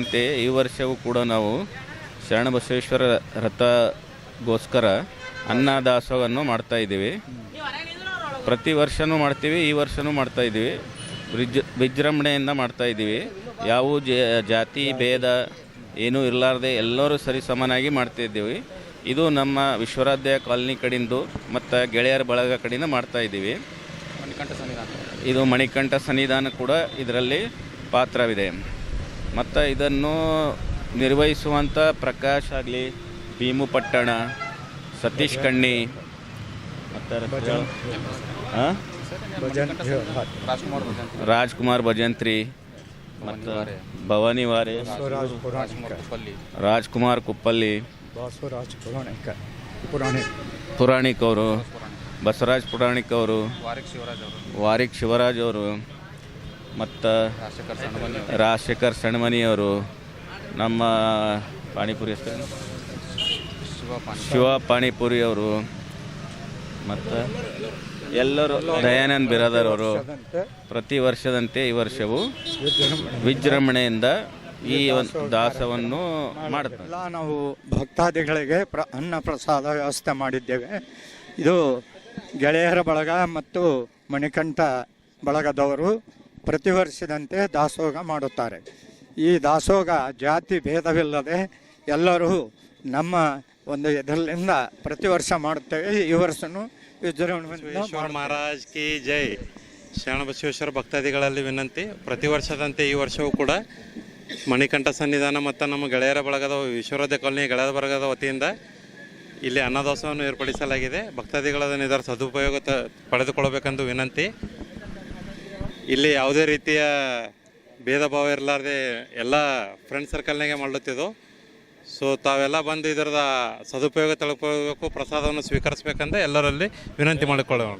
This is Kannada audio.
ಅಂತೆ ಈ ವರ್ಷವೂ ಕೂಡ ನಾವು ಶರಣಬಸವೇಶ್ವರ ರಥಗೋಸ್ಕರ ಅನ್ನದಾಸೋಹವನ್ನು ಮಾಡ್ತಾ ಇದ್ದೀವಿ. ಪ್ರತಿ ವರ್ಷವೂ ಮಾಡ್ತೀವಿ, ಈ ವರ್ಷವೂ ಮಾಡ್ತಾ ಇದ್ದೀವಿ. ವಿಜೃಂಭಣೆಯಿಂದ ಮಾಡ್ತಾ ಇದ್ದೀವಿ. ಯಾವ ಜಾತಿ ಭೇದ ಏನೂ ಇರಲಾರ್ದೆ ಎಲ್ಲರೂ ಸರಿ ಸಮನಾಗಿ ಮಾಡ್ತಾ ಇದ್ದೀವಿ. ಇದು ನಮ್ಮ ವಿಶ್ವರಾಧ್ಯ ಕಾಲನಿ ಕಡೆಯಿಂದ ಮತ್ತು ಗೆಳೆಯರ ಬಳಗ ಕಡೆಯಿಂದ ಮಾಡ್ತಾ ಇದ್ದೀವಿ. ಇದು ಮಣಿಕಂಠ ಸನ್ನಿಧಾನ ಕೂಡ ಇದರಲ್ಲಿ ಪಾತ್ರವಿದೆ. ಮತ್ತು ಇದನ್ನು ನಿರ್ವಹಿಸುವಂಥ ಪ್ರಕಾಶ್ ಆಗಲಿ, ಭೀಮು ಪಟ್ಟಣ, ಸತೀಶ್ ಕಣ್ಣಿ ಮತ್ತು ರಾಜ್ಕುಮಾರ್ ಭಜಂತ್ರಿ ಮತ್ತು ಭವಾನಿ ವಾರೆ, ರಾಜ್ಕುಮಾರ್ ಕುಪ್ಪಲ್ಲಿ, ಪುರಾಣಿಕ್ ಅವರು, ಬಸವರಾಜ್ ಪುರಾಣಿಕ್ ಅವರು, ವಾರಿಕ್ ಶಿವರಾಜ್ ಅವರು ಮತ್ತು ರಾಜಶೇಖರ್ ಸಣ್ಮನಿಯವರು, ನಮ್ಮ ಪಾನಿಪುರಿ ಹೆಸರು ಶಿವ ಪಾನಿಪುರಿ ಅವರು ಮತ್ತು ಎಲ್ಲರೂ ದಯಾನಂದ್ ಬಿರಾದರ್ ಅವರು ಪ್ರತಿ ವರ್ಷದಂತೆ ಈ ವರ್ಷವೂ ವಿಜೃಂಭಣೆಯಿಂದ ಈ ಒಂದು ದಾಸವನ್ನು ಮಾಡ್ತಾರೆ. ನಾವು ಭಕ್ತಾದಿಗಳಿಗೆ ಅನ್ನ ಪ್ರಸಾದ ವ್ಯವಸ್ಥೆ ಮಾಡಿದ್ದೇವೆ. ಇದು ಗೆಳೆಯರ ಬಳಗ ಮತ್ತು ಮಣಿಕಂಠ ಬಳಗದವರು ಪ್ರತಿ ವರ್ಷದಂತೆ ದಾಸೋಹ ಮಾಡುತ್ತಾರೆ. ಈ ದಾಸೋಹ ಜಾತಿ ಭೇದವಿಲ್ಲದೆ ಎಲ್ಲರೂ ನಮ್ಮ ಒಂದು ಇದರಿಂದ ಪ್ರತಿ ವರ್ಷ ಮಾಡುತ್ತೇವೆ. ಈ ವರ್ಷನೂ ವಿಜೃಂಭಣೆಯಿಂದ ಮಹಾರಾಜ್ ಕಿ ಜೈ. ಶರಣಬಸವೇಶ್ವರ ಭಕ್ತಾದಿಗಳಲ್ಲಿ ವಿನಂತಿ, ಪ್ರತಿ ವರ್ಷದಂತೆ ಈ ವರ್ಷವೂ ಕೂಡ ಮಣಿಕಂಠ ಸನ್ನಿಧಾನ ಮತ್ತು ನಮ್ಮ ಗೆಳೆಯರ ಬಳಗದ ವಿಶ್ವರಾಧ್ಯ ಕಾಲನಿ ಗೆಳೆಯರ ಬಳಗದ ವತಿಯಿಂದ ಇಲ್ಲಿ ಅನ್ನದಾಸೋಹವನ್ನು ಏರ್ಪಡಿಸಲಾಗಿದೆ. ಭಕ್ತಾದಿಗಳನ್ನು ಇದರ ಸದುಪಯೋಗ ಪಡೆದುಕೊಳ್ಳಬೇಕೆಂದು ವಿನಂತಿ. ಇಲ್ಲಿ ಯಾವುದೇ ರೀತಿಯ ಭೇದ ಭಾವ ಇರಲಾರ್ದೆ ಎಲ್ಲ ಫ್ರೆಂಡ್ ಸರ್ಕಲ್ನಾಗೆ ಮಾಡುತ್ತಿದ್ದು. ಸೊ ತಾವೆಲ್ಲ ಬಂದು ಇದರದ ಸದುಪಯೋಗ ತಿಳ್ಕೊಳ್ಬೇಕು, ಪ್ರಸಾದವನ್ನು ಸ್ವೀಕರಿಸಬೇಕಂತ ಎಲ್ಲರಲ್ಲಿ ವಿನಂತಿ ಮಾಡಿಕೊಳ್ಳೋಣ.